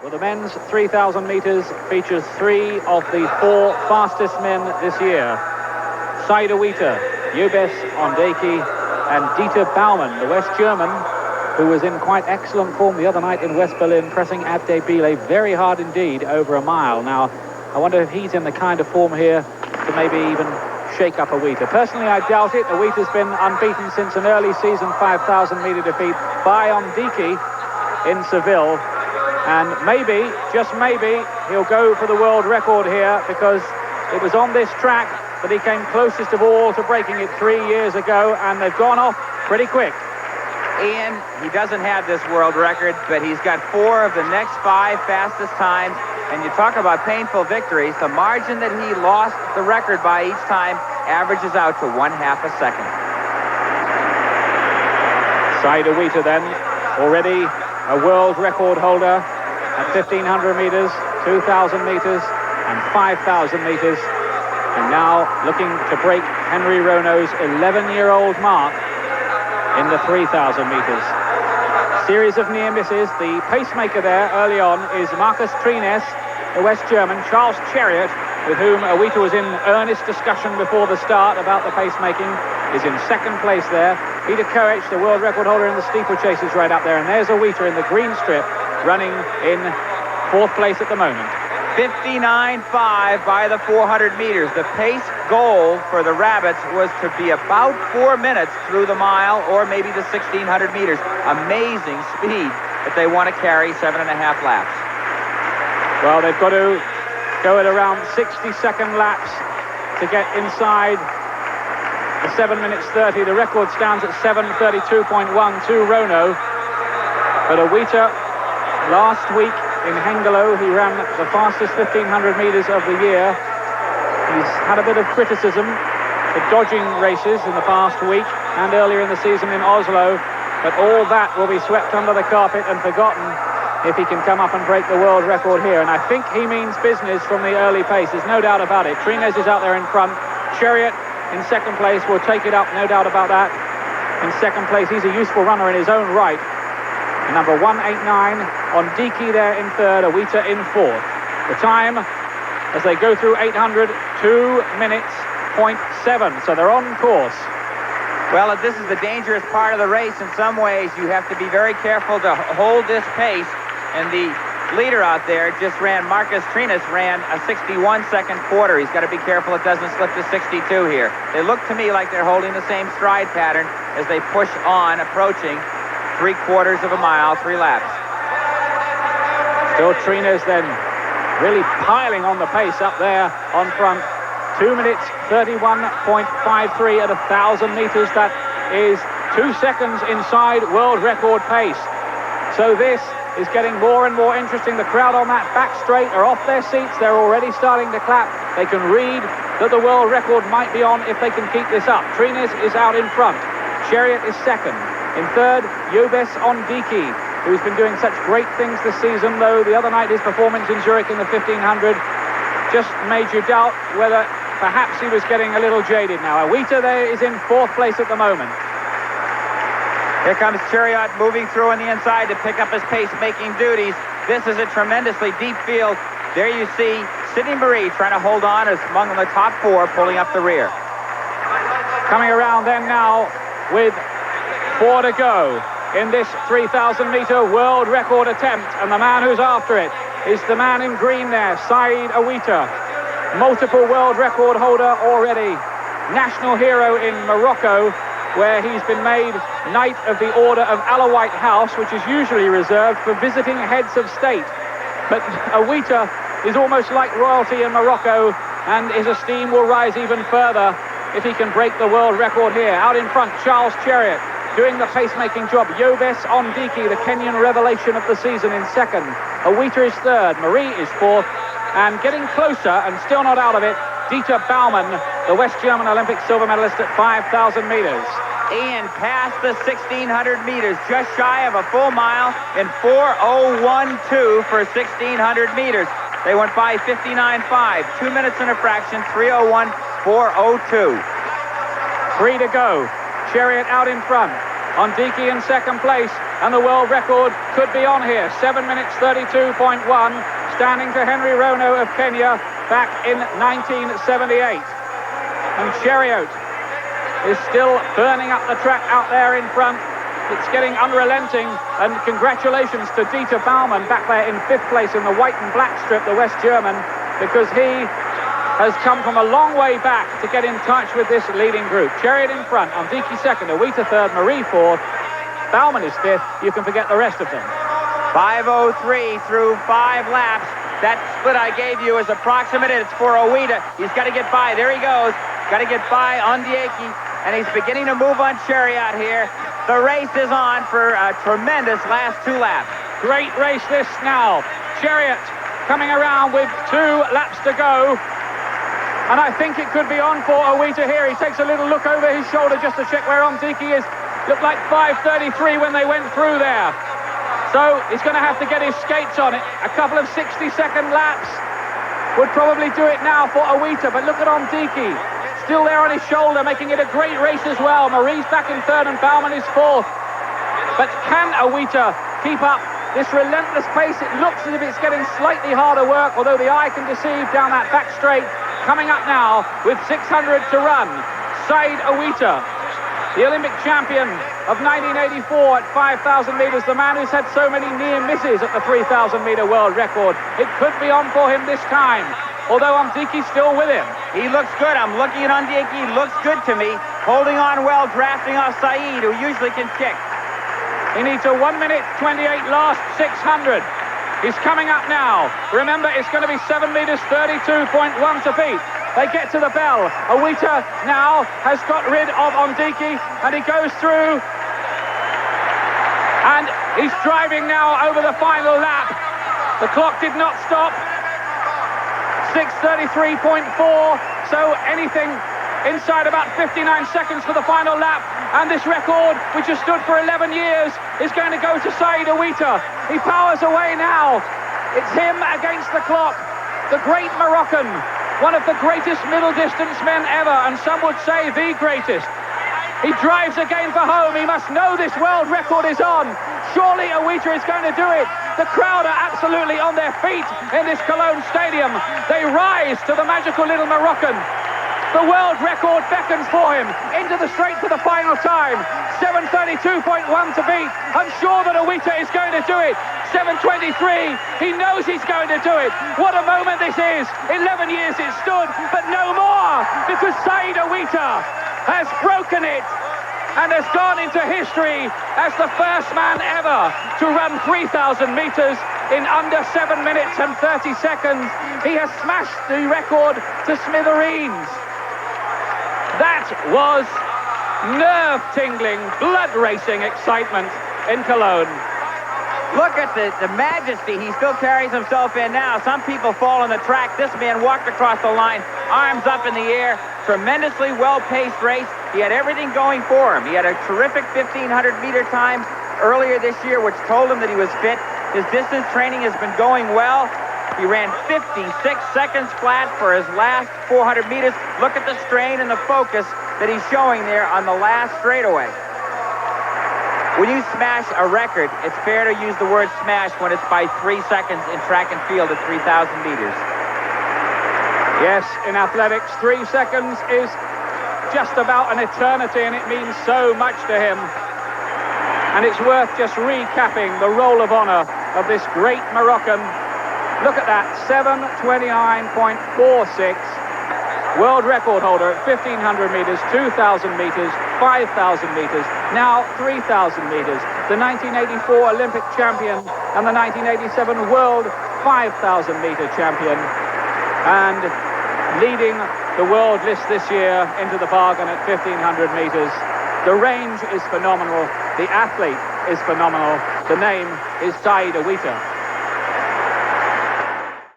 Well, the men's 3,000 meters features 3 of the 4 fastest men this year. Saïd Aouita, Yobes Ondieki and Dieter Baumann, the West German, who was in quite excellent form the other night in West Berlin, pressing Abde Bile very hard indeed over a mile. Now, I wonder if he's in the kind of form here to maybe even shake up Aouita. Personally, I doubt it. Aouita's been unbeaten since an early season 5,000 meter defeat by Ondieki in Seville. And maybe, just maybe, he'll go for the world record here, because it was on this track that he came closest of all to breaking it 3 years ago, and they've gone off pretty quick. Ian, he doesn't have this world record, but he's got 4 of the next 5 fastest times. And you talk about painful victories, the margin that he lost the record by each time averages out to 1/2 a second. Saïd Aouita then, already a world record holder at 1,500 meters, 2,000 meters and 5,000 meters. And now looking to break Henry Rono's 11-year-old mark in the 3,000 meters. Series of near misses. The pacemaker there early on is Markus Trines, the West German. Charles Cheruiyot, with whom Aouita was in earnest discussion before the start about the pacemaking, is in second place there. Peter Koech, the world record holder in the steeplechase, is right up there. And there's Aouita in the green strip, running in 4th place at the moment. 59.5 by the 400 meters. The pace goal for the Rabbits was to be about 4 minutes through the mile, or maybe the 1,600 meters. Amazing speed that they want to carry 7.5 laps. Well, they've got to go at around 60-second laps to get inside the 7 minutes 30. The record stands at 7:32.12 Rono. But Aouita, last week in Hengelo, he ran the fastest 1,500 meters of the year. He's had a bit of criticism for dodging races in the past week and earlier in the season in Oslo, but all that will be swept under the carpet and forgotten if he can come up and break the world record here. And I think he means business from the early pace. There's no doubt about it. Trines is out there in front. Cheruiyot in second place will take it up, no doubt about that. In second place, he's a useful runner in his own right. Number 189, Ondieki there in third, Aouita in fourth. The time, as they go through 800, 2 minutes, 0.7, so they're on course. Well, this is the dangerous part of the race. In some ways, you have to be very careful to hold this pace. And the leader out there just ran, Markus Trines ran a 61-second quarter. He's got to be careful it doesn't slip to 62 here. They look to me like they're holding the same stride pattern as they push on, approaching 3/4 of a mile, 3 laps. Still Trines then really piling on the pace up there on front. 2 minutes 31.53 at 1,000 meters. That is 2 seconds inside world record pace. So this is getting more and more interesting. The crowd on that back straight are off their seats. They're already starting to clap. They can read that the world record might be on if they can keep this up. Trines is out in front. Cheruiyot is second. In third, Yobes Ondieki, who's been doing such great things this season, though the other night his performance in Zurich in the 1,500 just made you doubt whether perhaps he was getting a little jaded now. Aouita there is in 4th place at the moment. Here comes Cheruiyot moving through on the inside to pick up his pace-making duties. This is a tremendously deep field. There you see Sidney Maree trying to hold on as among the top 4, pulling up the rear. Coming around then now with 4 to go in this 3,000-meter world record attempt, and the man who's after it is the man in green there, Saïd Aouita, multiple world record holder already, national hero in Morocco, where he's been made Knight of the Order of Alaouite House, which is usually reserved for visiting heads of state. But Aouita is almost like royalty in Morocco, and his esteem will rise even further if he can break the world record here. Out in front, Charles Cheruiyot doing the pacemaking job. Yobes Ondieki, the Kenyan revelation of the season, in second. Aouita is third. Maree is fourth. And getting closer and still not out of it, Dieter Baumann, the West German Olympic silver medalist at 5,000 meters. Ian passed the 1,600 meters, just shy of a full mile in 4:01.2 for 1,600 meters. They went by 59.5, 2 minutes and a fraction, 3:01.402. 3 to go. Cheruiyot out in front. Ondieki in second place. and the world record could be on here. 7 minutes 32.1, standing to Henry Rono of Kenya back in 1978. And Cheruiyot is still burning up the track out there in front. It's getting unrelenting, and congratulations to Dieter Baumann back there in 5th place in the white and black strip, the West German, because he has come from a long way back to get in touch with this leading group. Cheruiyot in front, Ondieki second, Aouita third, Maree fourth, Baumann is fifth. You can forget the rest of them. 5:03 through 5 laps. That split I gave you is approximate. It's for Aouita. He's got to get by. There he goes. Got to get by Ondieki, and he's beginning to move on Cheruiyot here. The race is on for a tremendous last 2 laps. Great race this now. Cheruiyot coming around with 2 laps to go. And I think it could be on for Aouita here. He takes a little look over his shoulder just to check where Ondieki is. Looked like 5:33 when they went through there. So he's going to have to get his skates on it. A couple of 60-second laps would probably do it now for Aouita. But look at Ondieki. Still there on his shoulder, making it a great race as well. Maree's back in third and Baumann is fourth. But can Aouita keep up this relentless pace? It looks as if it's getting slightly harder work, although the eye can deceive down that back straight. Coming up now with 600 to run, Saïd Aouita, the Olympic champion of 1984 at 5,000 metres, the man who's had so many near misses at the 3,000 metre world record. It could be on for him this time, although Ondieki's still with him. He looks good. I'm looking at Ondieki. He looks good to me. Holding on well, drafting off Saïd, who usually can kick. He needs a 1 minute 28 last 600. He's coming up now. Remember, it's going to be 7 metres 32.1 to beat. They get to the bell. Aouita now has got rid of Ondieki, and he goes through. And he's driving now over the final lap. The clock did not stop. 6:33.4, so anything inside about 59 seconds for the final lap, and this record, which has stood for 11 years, is going to go to Saïd Aouita. He powers away now. It's him against the clock. The great Moroccan, one of the greatest middle distance men ever, and some would say the greatest. He drives again for home. He must know this world record is on. Surely Aouita is going to do it. The crowd are absolutely on their feet in this Cologne stadium. They rise to the magical little Moroccan. The world record beckons for him into the straight for the final time. 7:32.1 to beat. I'm sure that Aouita is going to do it. 7:23. He knows he's going to do it. What a moment this is. 11 years it stood, but no more, because Saïd Aouita has broken it and has gone into history as the first man ever to run 3,000 metres in under 7 minutes and 30 seconds. He has smashed the record to smithereens. That was nerve-tingling, blood-racing excitement in Cologne. Look at the majesty he still carries himself in now. Some people fall on the track. This man walked across the line, arms up in the air. Tremendously well-paced race. He had everything going for him. He had a terrific 1,500-meter time earlier this year, which told him that he was fit. His distance training has been going well. He ran 56 seconds flat for his last 400 meters. Look at the strain and the focus that he's showing there on the last straigaway. When you smash a record, it's fair to use the word smash when it's by 3 seconds in track and field at 3,000 meters. Yes, in athletics, 3 seconds is just about an eternity, and it means so much to him. And it's worth just recapping the roll of honor of this great Moroccan. Look at that, 7:29.46. World record holder at 1,500 meters, 2,000 meters, 5,000 meters, now 3,000 meters. The 1984 Olympic champion and the 1987 World 5,000 meter champion. And leading the world list this year into the bargain at 1,500 meters. The range is phenomenal. The athlete is phenomenal. The name is Saïd Aouita.